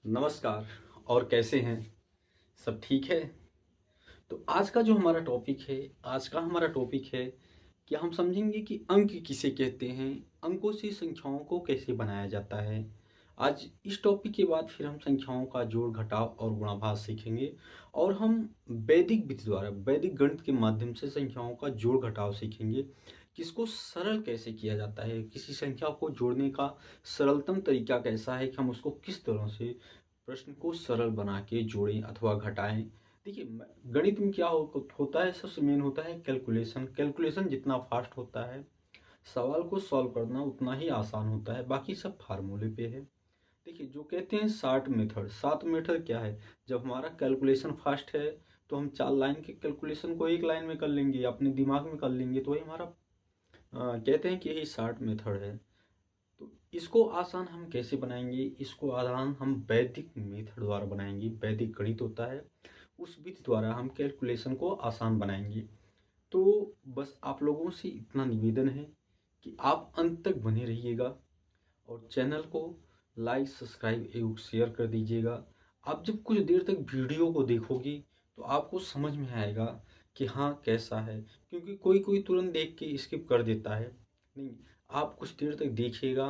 नमस्कार। और कैसे हैं? सब ठीक है? तो आज का जो हमारा टॉपिक है, आज का हमारा टॉपिक है कि हम समझेंगे कि अंक किसे कहते हैं, अंकों से संख्याओं को कैसे बनाया जाता है। आज इस टॉपिक के बाद फिर हम संख्याओं का जोड़ घटाव और गुणाभाग सीखेंगे और हम वैदिक विधि द्वारा वैदिक गणित के माध्यम से संख्याओं का जोड़ घटाव सीखेंगे कि इसको सरल कैसे किया जाता है, किसी संख्या को जोड़ने का सरलतम तरीका कैसा है कि हम उसको किस तरह से प्रश्न को सरल बना के जोड़ें अथवा घटाएं। देखिए गणित में क्या होता है, सबसे मेन होता है कैलकुलेशन। कैलकुलेशन जितना फास्ट होता है सवाल को सॉल्व करना उतना ही आसान होता है, बाकी सब फार्मूले पे है। देखिए जो कहते हैं शार्ट मेथड क्या है, जब हमारा कैलकुलेशन फास्ट है तो हम 4 लाइन के कैलकुलेशन को 1 लाइन में कर लेंगे, अपने दिमाग में कर लेंगे, तो वही हमारा कहते हैं कि यही शार्ट मेथड है। तो इसको आसान हम कैसे बनाएंगे, इसको आसान हम वैदिक मेथड द्वारा बनाएंगे। वैदिक गणित होता है, उस विधि द्वारा हम कैलकुलेशन को आसान बनाएंगे। तो बस आप लोगों से इतना निवेदन है कि आप अंत तक बने रहिएगा और चैनल को लाइक सब्सक्राइब एवं शेयर कर दीजिएगा। आप जब कुछ देर तक वीडियो को देखोगे तो आपको समझ में आएगा कि हाँ कैसा है, क्योंकि कोई कोई तुरंत देख के स्किप कर देता है। नहीं, आप कुछ देर तक देखिएगा।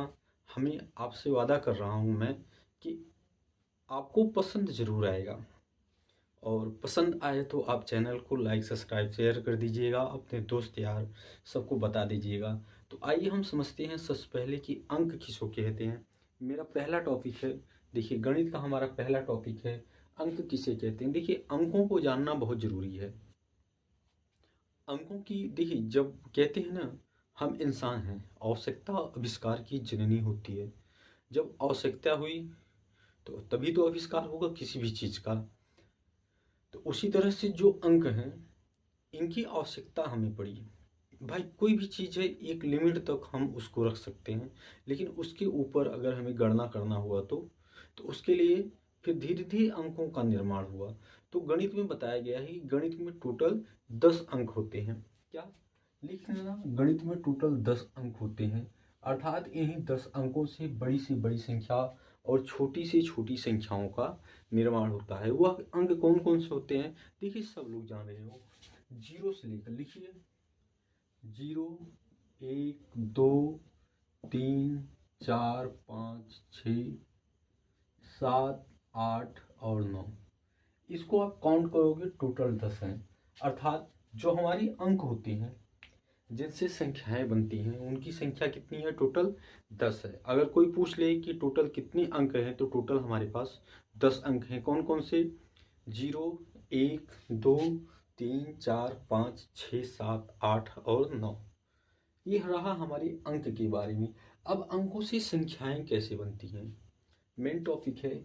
हमें आपसे वादा कर रहा हूँ मैं कि आपको पसंद ज़रूर आएगा, और पसंद आए तो आप चैनल को लाइक सब्सक्राइब शेयर कर दीजिएगा, अपने दोस्त यार सबको बता दीजिएगा। तो आइए हम समझते हैं सबसे पहले कि अंक किसको कहते हैं। मेरा पहला टॉपिक है, देखिए गणित का हमारा पहला टॉपिक है अंक किसे कहते हैं। देखिए अंकों को जानना बहुत ज़रूरी है। अंकों की देखिए, जब कहते हैं ना हम इंसान हैं, आवश्यकता आविष्कार की जननी होती है। जब आवश्यकता हुई तो तभी तो आविष्कार होगा किसी भी चीज़ का। तो उसी तरह से जो अंक हैं इनकी आवश्यकता हमें पड़ी। भाई कोई भी चीज़ है एक लिमिट तक हम उसको रख सकते हैं, लेकिन उसके ऊपर अगर हमें गणना करना हुआ तो उसके लिए फिर धीरे धीरे अंकों का निर्माण हुआ। तो गणित में बताया गया है कि गणित में टोटल 10 अंक होते हैं। क्या लिख लेना, गणित में टोटल 10 अंक होते हैं, अर्थात इन्हीं 10 अंकों से बड़ी संख्या और छोटी से छोटी संख्याओं का निर्माण होता है। वह अंक कौन कौन से होते हैं, देखिए सब लोग जान रहे हो। जीरो से लेकर लिखिए, 0, 1, 2, 3, 4, 5, 6, 7, 8 और 9। इसको आप काउंट करोगे टोटल 10 हैं। अर्थात जो हमारी अंक होते हैं जिनसे संख्याएं बनती हैं उनकी संख्या कितनी है, टोटल 10 है। अगर कोई पूछ ले कि टोटल कितने अंक हैं तो टोटल हमारे पास 10 अंक हैं। कौन कौन से, 0, 1, 2, 3, 4, 5, 6, 7, 8 और 9। ये रहा हमारे अंक के बारे में। अब अंकों से संख्याएं कैसे बनती हैं, मेन टॉपिक है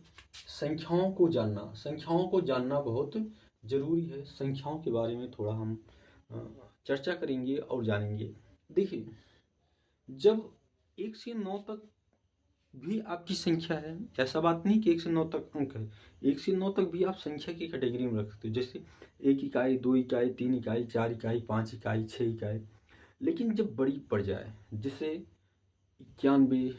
संख्याओं को जानना। संख्याओं को जानना बहुत ज़रूरी है। संख्याओं के बारे में थोड़ा हम चर्चा करेंगे और जानेंगे। देखिए जब 1 से 9 तक भी आपकी संख्या है, ऐसा बात नहीं कि 1 से 9 तक अंक है, 1 से 9 तक भी आप संख्या की कैटेगरी में रख सकते हो। जैसे 1 इकाई, 2 इकाई, 3 इकाई, 4 इकाई, 5 इकाई, 6 इकाई। लेकिन जब बड़ी पड़ जाए, जैसे 91,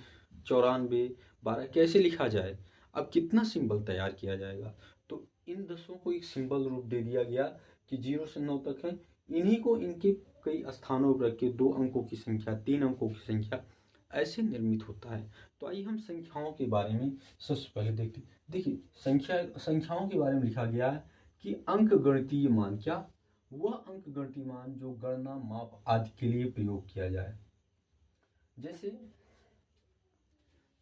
94, 12, कैसे लिखा जाए, अब कितना सिंबल तैयार किया जाएगा, तो इन 10 को एक सिंबल रूप दे दिया गया कि 0 से 9 तक है। इन्हीं को इनके कई स्थानों पर रख के 2 अंकों की संख्या, 3 अंकों की संख्या ऐसे निर्मित होता है। तो आइए हम संख्याओं के बारे में सबसे पहले देखते हैं। देखिए संख्याओं के बारे में लिखा गया है कि अंक गणितीय मान, क्या वह अंक गणितीय मान जो गणना, माप आदि के लिए प्रयोग किया जाए। जैसे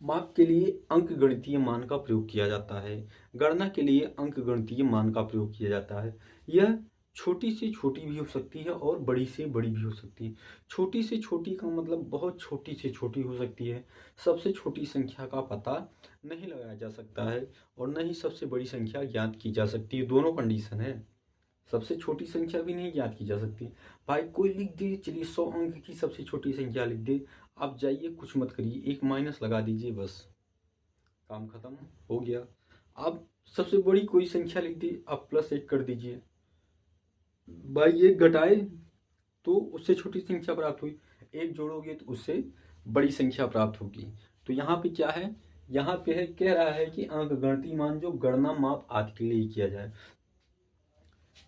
माप के लिए अंक गणितीय मान का प्रयोग किया जाता है, गणना के लिए अंक गणितीय मान का प्रयोग किया जाता है। यह छोटी से छोटी भी हो सकती है और बड़ी से बड़ी भी हो सकती है। छोटी से छोटी का मतलब बहुत छोटी से छोटी हो सकती है, सबसे छोटी संख्या का पता नहीं लगाया जा सकता है, और न ही सबसे बड़ी संख्या ज्ञात की जा सकती है। दोनों कंडीशन है, सबसे छोटी संख्या भी नहीं ज्ञात की जा सकती। भाई कोई लिख दे, चलिए 100 अंक की सबसे छोटी संख्या लिख दे, आप जाइए कुछ मत करिए, एक माइनस लगा दीजिए, बस काम खत्म हो गया। आप सबसे बड़ी कोई संख्या लिख दी, आप +1 कर दीजिए, भाई 1 घटाए तो उससे छोटी संख्या प्राप्त हुई, 1 जोड़ोगे तो उससे बड़ी संख्या प्राप्त होगी। तो यहाँ पे क्या है, यहाँ पे है, कह रहा है कि अंक गणती मान जो गणना माप आदि के लिए किया जाए,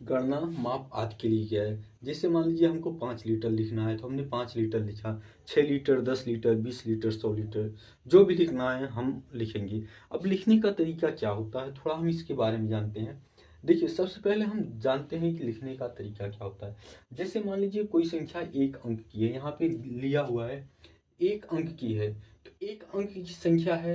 गणना माप आदि के लिए किया है। जैसे मान लीजिए हमको 5 लीटर लिखना है तो हमने 5 लीटर लिखा, 6 लीटर, 10 लीटर, 20 लीटर, 100 लीटर, जो भी लिखना है हम लिखेंगे। अब लिखने का तरीका क्या होता है, थोड़ा हम इसके बारे में जानते हैं। देखिए, सबसे पहले हम जानते हैं कि लिखने का तरीका क्या होता है। जैसे मान लीजिए कोई संख्या 1 अंक की है, यहाँ पे लिया हुआ है 1 अंक की है, तो 1 अंक की संख्या है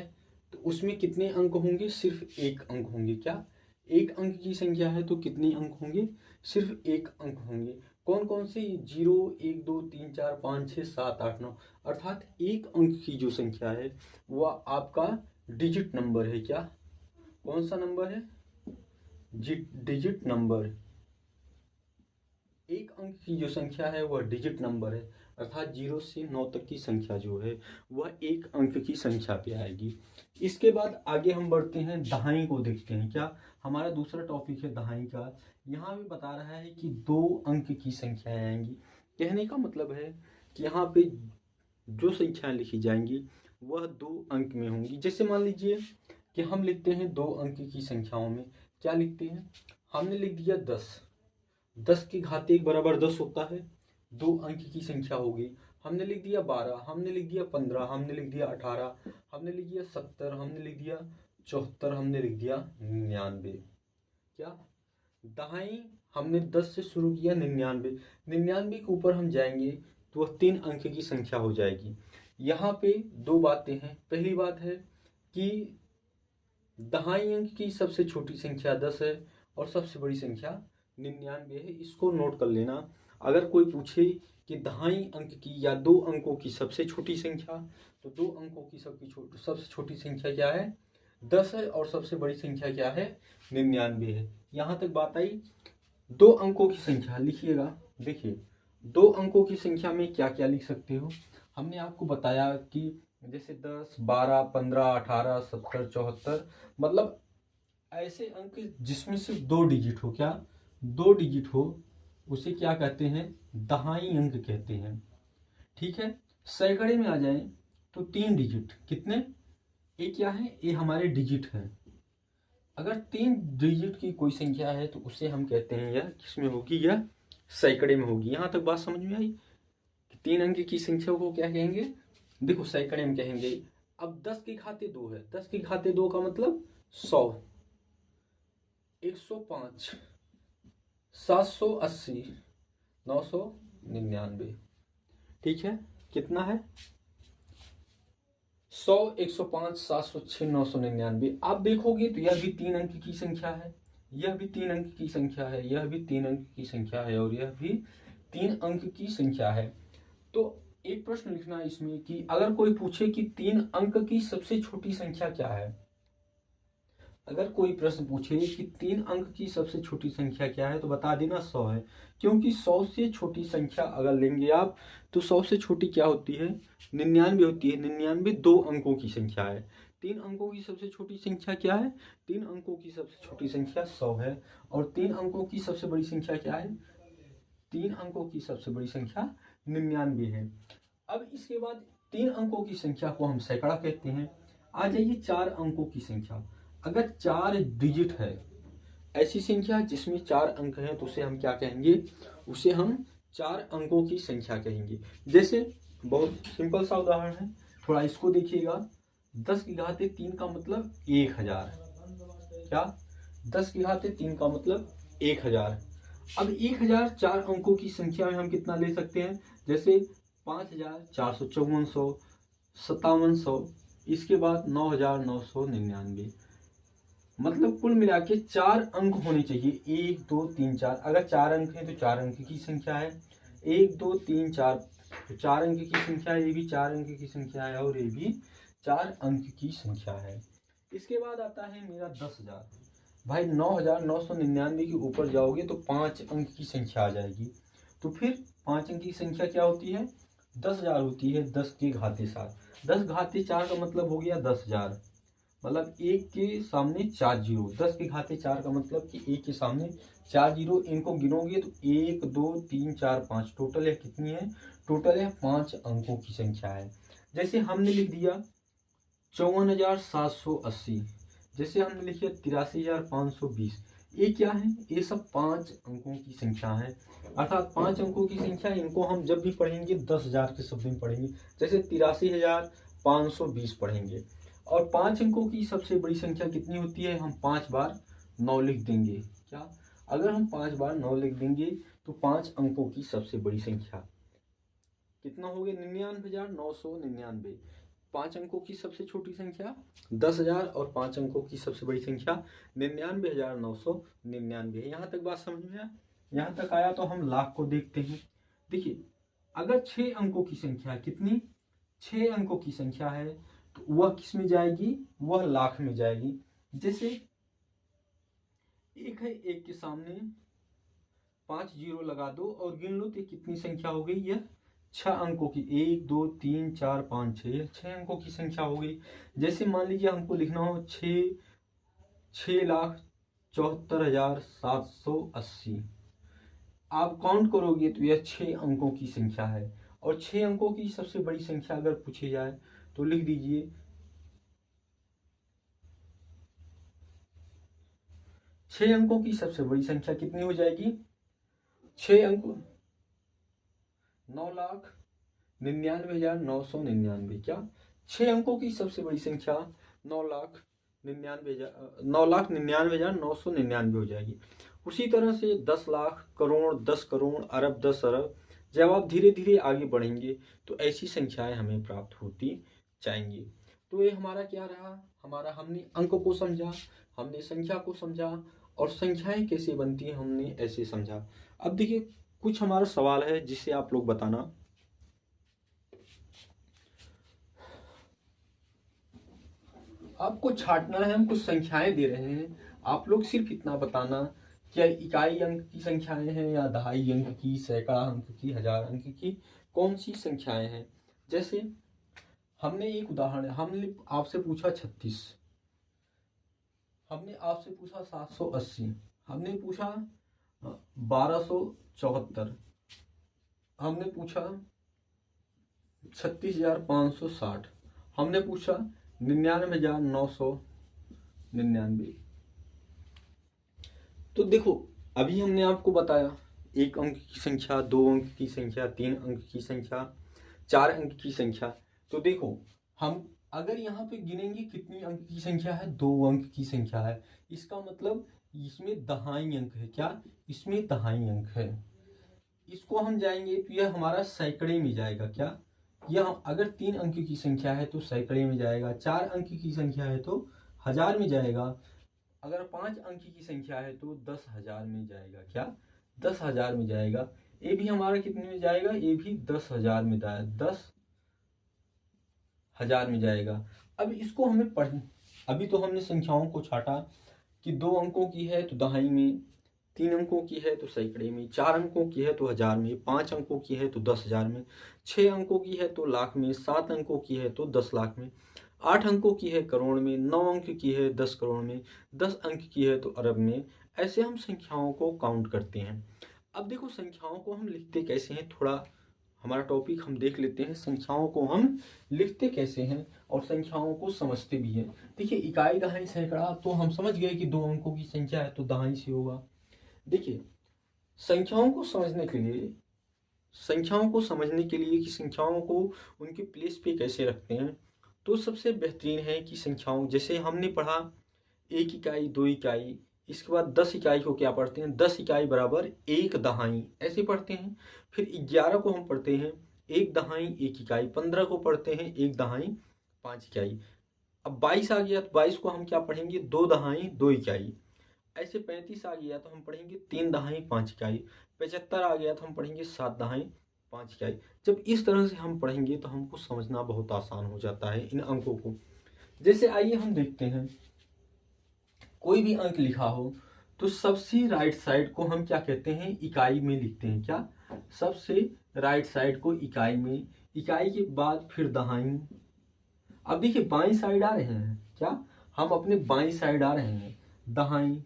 तो उसमें कितने अंक होंगे, सिर्फ 1 अंक होंगे। क्या, 1 अंक की संख्या है तो कितने अंक होंगे, सिर्फ 1 अंक होंगे। कौन कौन से, 0, 1, 2, 3, 4, 5, 6, 7, 8, 9, अर्थात 1 अंक की जो संख्या है वह आपका डिजिट नंबर है। क्या, कौन सा नंबर है, डिजिट नंबर। 1 अंक की जो संख्या है वह डिजिट नंबर है, अर्थात 0 से 9 तक की संख्या जो है वह 1 अंक की संख्या पे आएगी। इसके बाद आगे हम बढ़ते हैं, दहाई को देखते हैं। क्या, हमारा दूसरा टॉपिक है दहाई का। यहाँ भी बता रहा है कि 2 अंक की संख्याएं आएंगी। कहने का मतलब है कि यहाँ पे जो संख्याएं लिखी जाएंगी वह 2 अंक में होंगी। जैसे मान लीजिए कि हम लिखते हैं 2 अंक की संख्याओं में, क्या लिखते हैं, हमने लिख दिया 10, 10 की घात 1 बराबर 10 होता है, 2 अंक की संख्या होगी। हमने लिख दिया 12, हमने लिख दिया 15, हमने लिख दिया 18, हमने लिख दिया 70, हमने लिख दिया 74, हमने लिख दिया 99। क्या, दहाई हमने 10 से शुरू किया, 99, 99 के ऊपर हम जाएंगे तो वह 3 अंक की संख्या हो जाएगी। यहाँ पे 2 बातें हैं। पहली बात है कि दहाई अंक की सबसे छोटी संख्या 10 है और सबसे बड़ी संख्या 99 है। इसको नोट कर लेना। अगर कोई पूछे कि दहाई अंक की या 2 अंकों की सबसे छोटी संख्या, तो 2 अंकों की सबसे छोटी संख्या क्या है, 10 है, और सबसे बड़ी संख्या क्या है, 99 है। यहाँ तक बात आई। 2 अंकों की संख्या लिखिएगा। देखिए, 2 अंकों की संख्या में क्या क्या लिख सकते हो। हमने आपको बताया कि जैसे 10, 12, 15, 18, 70, 74, मतलब ऐसे अंक जिसमें सिर्फ 2 डिजिट हो। क्या, 2 डिजिट हो, उसे क्या कहते हैं, दहाई अंक कहते हैं। ठीक है। सैकड़े में आ जाए तो 3 डिजिट, कितने, ये क्या है, ये हमारे डिजिट हैं। अगर 3 डिजिट की कोई संख्या है तो उसे हम कहते हैं, यह किसमें होगी, यह सैकड़े में होगी। यहाँ तक बात समझ में आई कि 3 अंक की संख्या को क्या कहेंगे, देखो सैकड़े में कहेंगे। अब 10 की घाते 2 है, 10 की घाते 2 का मतलब 100, 105, 780, 999। ठीक है, कितना है, 100, 105, 706, 999। आप देखोगे तो यह भी 3 अंक की संख्या है, यह भी 3 अंक की संख्या है, यह भी 3 अंक की संख्या है, और यह भी 3 अंक की संख्या है। तो एक प्रश्न लिखना है इसमें कि अगर कोई पूछे कि 3 अंक की सबसे छोटी संख्या क्या है, अगर कोई प्रश्न पूछे कि 3 अंक की सबसे छोटी संख्या क्या है, तो बता देना 100 है। क्योंकि 100 से छोटी संख्या अगर लेंगे आप तो 100 से छोटी क्या होती है, 99 होती है। 99 2 अंकों की संख्या है। 3 अंकों की सबसे छोटी संख्या क्या है, 3 अंकों की सबसे छोटी संख्या 100 है। और 3 अंकों की सबसे बड़ी संख्या क्या है, 3 अंकों की सबसे बड़ी संख्या 99 है। अब इसके बाद 3 अंकों की संख्या को हम सैकड़ा कहते हैं। आ जाइए 4 अंकों की संख्या। अगर 4 डिजिट है, ऐसी संख्या जिसमें 4 अंक हैं, तो उसे हम क्या कहेंगे, उसे हम 4 अंकों की संख्या कहेंगे। जैसे बहुत सिंपल सा उदाहरण है, थोड़ा इसको देखिएगा। 10 की घाते 3 का मतलब 1000। क्या, 10 की घाते 3 का मतलब 1000। अब 1000 4 अंकों की संख्या में हम कितना ले सकते हैं, जैसे 5454, 5700, इसके बाद 9999। मतलब कुल मिला के 4 अंक होने चाहिए, 1, 2, 3, 4। अगर 4 अंक है तो 4 अंक की संख्या है, 1, 2, 3, 4, तो 4 अंक की संख्या है, ये भी 4 अंक की संख्या है, और ये भी 4 अंक की संख्या है। इसके बाद आता है मेरा 10,000। भाई 9999 के ऊपर जाओगे तो 5 अंक की संख्या आ जाएगी। तो फिर 5 अंक की संख्या क्या होती है, 10,000 होती है। 10 के घाते 7, 10 घाते 4 का मतलब हो गया 10,000। मतलब 1 के सामने 4 जीरो, 10 के घाते 4 का मतलब कि 1 के सामने 4 जीरो। इनको गिनोगे तो 1, 2, 3, 4, 5, टोटल है कितनी है, टोटल है 5 अंकों की संख्या है। जैसे हमने लिख दिया 54,780। जैसे हमने लिखिए 83,520। ये क्या है? ये सब 5 अंकों की संख्या है, अर्थात 5 अंकों की संख्या। इनको हम जब भी पढ़ेंगे 10,000 के शब्द में पढ़ेंगे। जैसे 83,520 पढ़ेंगे। और 5 अंकों की सबसे बड़ी संख्या कितनी होती है? हम 5 बार 9 लिख देंगे। क्या? अगर हम 5 बार 9 लिख देंगे तो 5 अंकों की सबसे बड़ी संख्या कितना हो गया? 99,999। 5 अंकों की सबसे छोटी संख्या 10,000 और 5 अंकों की सबसे बड़ी संख्या 99,999 है। यहाँ तक बात समझ में आया? यहाँ तक आया तो हम लाख को देखते हैं। देखिए, अगर 6 अंकों की संख्या कितनी? 6 अंकों की संख्या है तो वह किस में जाएगी? वह लाख में जाएगी। जैसे एक है, एक के सामने 5 जीरो लगा दो और गिन लो तो कितनी संख्या हो गई? यह 6 अंकों की, 1 2 3 4 5 6 अंकों की संख्या हो गई। जैसे मान लीजिए हमको लिखना हो 6,74,780। आप काउंट करोगे तो यह 6 अंकों की संख्या है। और 6 अंकों की सबसे बड़ी संख्या अगर पूछी जाए तो लिख दीजिए 6 अंकों की सबसे बड़ी संख्या कितनी हो जाएगी? 6 अंक 9,99,999। क्या? 6 अंकों की सबसे बड़ी संख्या 9,99,999 हो जाएगी। उसी तरह से 10 लाख, करोड़, 10 करोड़, अरब, 10 अरब। जब आप धीरे धीरे आगे बढ़ेंगे तो ऐसी संख्याएं हमें प्राप्त होती जाएंगी। तो ये हमारा क्या रहा? हमने अंक को समझा, हमने संख्या को समझा, और संख्याएं कैसे बनती हैं हमने ऐसे समझा। अब देखिए, कुछ हमारा सवाल है जिसे आप लोग बताना। आपको छांटना है, हम कुछ संख्याएं दे रहे हैं, आप लोग सिर्फ इतना बताना क्या इकाई अंक की संख्याएं हैं या दहाई अंक की, सैकड़ा अंक की, हजार अंक की, कौन सी संख्याएं हैं। जैसे हमने एक उदाहरण, हमने आपसे पूछा 36, हमने आपसे पूछा 780, हमने पूछा 1274, हमने पूछा 36,560, हमने पूछा 99,999। तो देखो, अभी हमने आपको बताया 1 अंक की संख्या, 2 अंक की संख्या, 3 अंक की संख्या, 4 अंक की संख्या। तो देखो, हम अगर यहाँ पे गिनेंगे कितनी अंक की संख्या है? 2 अंक की संख्या है। इसका मतलब इसमें दहाई अंक है। क्या? इसमें दहाई अंक है। इसको हम जाएंगे तो यह हमारा सैकड़े में जाएगा। क्या? यह अगर 3 अंक की संख्या है तो सैकड़े में जाएगा, 4 अंक की संख्या है तो हजार में जाएगा, अगर 5 अंक की संख्या है तो 10,000 में जाएगा। क्या? 10,000 में जाएगा। ये भी हमारा कितने में जाएगा? ये भी 10,000 में जाएगा, 10,000 में जाएगा। अब इसको हमें अभी तो हमने संख्याओं को छाटा कि 2 अंकों की है तो दहाई में, 3 अंकों की है तो सैकड़े में, 4 अंकों की है तो हजार में, 5 अंकों की है तो 10,000 में, 6 अंकों की है तो लाख में, 7 अंकों की है तो 10 लाख में, 8 अंकों की है करोड़ में, 9 अंक की है 10 करोड़ में, 10 अंक की है तो अरब में। ऐसे हम संख्याओं को काउंट करते हैं। अब देखो, संख्याओं को हम लिखते कैसे हैं, थोड़ा हमारा टॉपिक हम देख लेते हैं। संख्याओं को हम लिखते कैसे हैं और संख्याओं को समझते भी हैं। देखिए, इकाई, दहाई, सैकड़ा तो हम समझ गए कि 2 अंकों की संख्या है तो दहाई से होगा। देखिए, संख्याओं को समझने के लिए कि संख्याओं को उनके प्लेस पे कैसे रखते हैं, तो सबसे बेहतरीन है कि संख्याओं, जैसे हमने पढ़ा 1 इकाई, 2 इकाई, इसके बाद 10 इकाई को क्या पढ़ते हैं? 10 इकाई बराबर 1 दहाई, ऐसे पढ़ते हैं। फिर 11 को हम पढ़ते हैं 1 दहाई 1 इकाई, 15 को पढ़ते हैं 1 दहाई 5 इकाई। अब 22 आ गया तो 22 को हम क्या पढ़ेंगे? 2 दहाई 2 इकाई। ऐसे 35 आ गया तो हम पढ़ेंगे 3 दहाई 5 इकाई। 75 आ गया तो हम पढ़ेंगे 7 दहाई 5 इकाई। जब इस तरह से हम पढ़ेंगे तो हमको समझना बहुत आसान हो जाता है इन अंकों को। जैसे आइए हम देखते हैं, कोई भी अंक लिखा हो तो सबसे राइट साइड को हम क्या कहते हैं? इकाई में लिखते हैं। क्या? सबसे राइट साइड को इकाई में, इकाई के बाद फिर दहाई। अब देखिए, बाई साइड आ रहे हैं। क्या? हम अपने बाई साइड आ रहे हैं। दहाई,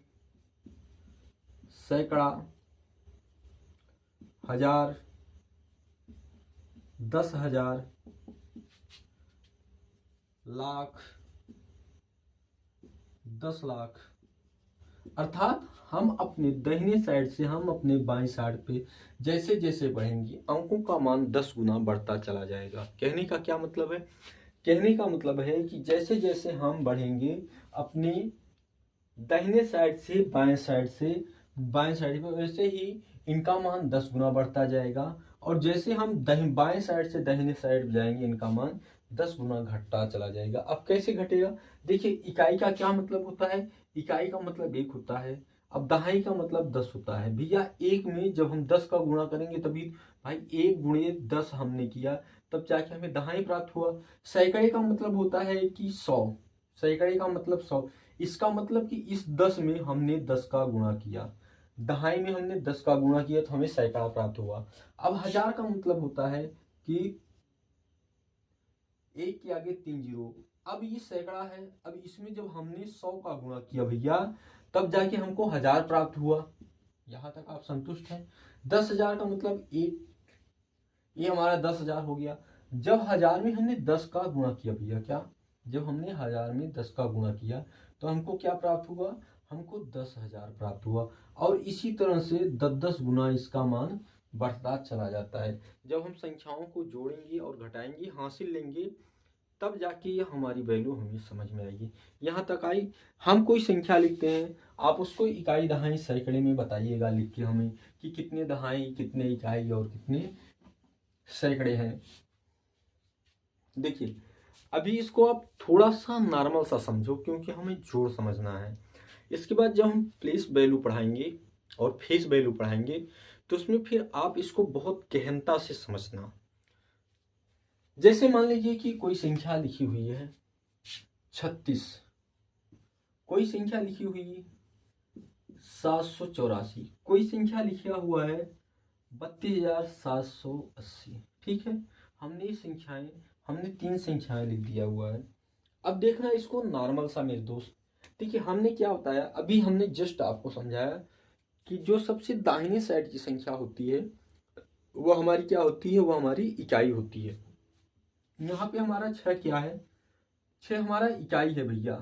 सैकड़ा, हजार, 10,000, लाख, 10 लाख। अर्थात हम अपने दाहिने साइड से हम अपने बाएं साइड पे जैसे जैसे बढ़ेंगे अंकों का मान 10 गुना बढ़ता चला जाएगा। कहने का क्या मतलब है? कहने का मतलब है कि जैसे जैसे हम बढ़ेंगे अपने दाहिने साइड से बाएं साइड पे, वैसे ही इनका मान 10 गुना बढ़ता जाएगा। और जैसे हम बाएं साइड से दाहिने साइड जाएंगे इनका मान 10 गुना घटता चला जाएगा। अब कैसे घटेगा? देखिए, इकाई का क्या मतलब होता है? इकाई का मतलब 1 होता है। अब दहाई का मतलब 10 होता है। भैया 1 में जब हम 10 का गुणा करेंगे तभी भाई 1 गुणे 10 हमने किया, तब जाके हमें दहाई प्राप्त हुआ। सैकड़े का मतलब होता है कि 100। सैकड़े का मतलब 100। इसका मतलब कि इस 10 में हमने 10 का गुणा किया, दहाई में हमने 10 का गुणा किया तो हमें सैकड़ा प्राप्त हुआ। अब 1000 का मतलब होता है कि 1 के आगे 3 जीरो। अब ये सैकड़ा है, अब इसमें जब हमने 100 का गुणा किया भैया, तब जाके हमको 1000 प्राप्त हुआ। यहां तक आप संतुष्ट हैं? 10,000 का मतलब 1, ये हमारा 10,000 हो गया। जब 1000 में हमने 10 का गुणा किया भैया, क्या जब हमने 1000 में 10 का गुणा किया तो हमको क्या प्राप्त हुआ? हमको 10,000 प्राप्त हुआ। और इसी तरह से 10-10 गुना इसका मान बढ़ता चला जाता है। जब हम संख्याओं को जोड़ेंगे और घटाएंगे, हासिल लेंगे, तब जाके ये हमारी वैल्यू हमें समझ में आएगी। यहाँ तक आई। हम कोई संख्या लिखते हैं, आप उसको इकाई, दहाई, सैकड़े में बताइएगा लिख के हमें कि कितने दहाई, कितने इकाई और कितने सैकड़े हैं। देखिए, अभी इसको आप थोड़ा सा नॉर्मल सा समझो क्योंकि हमें जोड़ समझना है। इसके बाद जब हम प्लेस वैल्यू पढ़ाएंगे और फेस वैल्यू पढ़ाएंगे तो उसमें फिर आप इसको बहुत गहनता से समझना। जैसे मान लीजिए कि कोई संख्या लिखी हुई है 36, कोई संख्या लिखी हुई है 784, कोई संख्या लिखा हुआ है 32,780। ठीक है, हमने ये संख्याएं, हमने 3 संख्याएं लिख दिया हुआ है। अब देखना इसको नॉर्मल सा मेरे दोस्त। देखिए, हमने क्या बताया, अभी हमने जस्ट आपको समझाया कि जो सबसे दाहिने साइड की संख्या होती है वो हमारी क्या होती है? वो हमारी इकाई होती है। यहाँ पे हमारा 6 क्या है? 6 हमारा इकाई है भैया।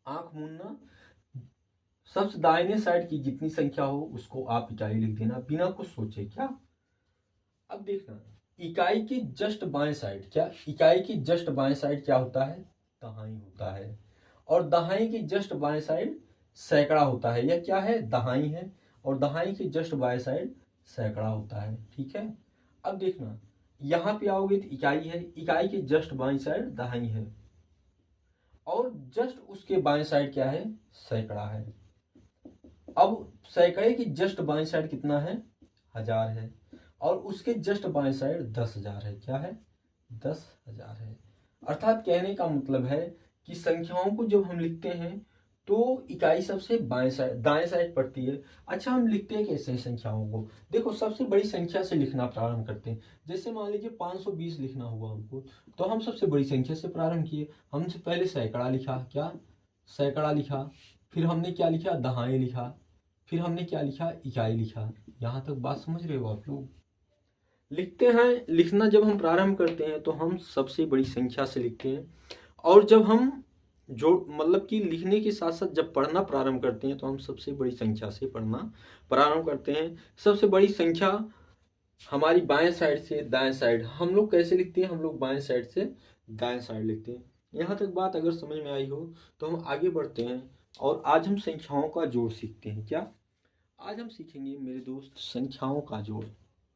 आंख मूंदना, सबसे दाहिने साइड की जितनी संख्या हो उसको आप इकाई लिख देना बिना कुछ सोचे। क्या? अब देखना, इकाई की जस्ट बाएं साइड, क्या इकाई की जस्ट बाएं साइड क्या होता है? दहाई होता है। और दहाई की जस्ट बाएं साइड सैकड़ा होता है। यह क्या है? दहाई है। और दहाई की जस्ट बाएं साइड सैकड़ा होता है। ठीक है, अब देखना, यहां पे आओगे तो इकाई है, इकाई की जस्ट बाएं साइड दहाई है, और जस्ट उसके बाएं साइड क्या है? सैकड़ा है। अब सैकड़े की जस्ट बाएं साइड कितना है? 1000 है। और उसके जस्ट बाएं साइड 10,000 है। क्या है? 10,000 है। अर्थात कहने का मतलब है कि संख्याओं को जब हम लिखते हैं तो इकाई सबसे बाएं साइड, दाएं साइड पड़ती है। अच्छा, हम लिखते हैं कैसे संख्याओं को? देखो, सबसे बड़ी संख्या से लिखना प्रारंभ करते हैं। जैसे मान लीजिए 520 लिखना हुआ हमको, तो हम सबसे बड़ी संख्या से प्रारंभ किए। हमसे पहले सैकड़ा लिखा, क्या सैकड़ा लिखा, फिर हमने क्या लिखा? दहाई लिखा, फिर हमने क्या लिखा? इकाई लिखा। यहाँ तक बात समझ रहे हो आप लोग? लिखते हैं, लिखना जब हम प्रारंभ करते हैं तो हम सबसे बड़ी संख्या से लिखते हैं। और जब हम जो मतलब कि लिखने के साथ साथ जब पढ़ना प्रारंभ करते हैं तो हम सबसे बड़ी संख्या से पढ़ना प्रारंभ करते हैं। सबसे बड़ी संख्या हमारी बाएं साइड से दाएं साइड, हम लोग कैसे लिखते हैं? हम लोग बाएं साइड से दाएं साइड लिखते हैं। यहाँ तक बात अगर समझ में आई हो तो हम आगे बढ़ते हैं और आज हम संख्याओं का जोड़ सीखते हैं। क्या? आज हम सीखेंगे मेरे दोस्त संख्याओं का जोड़।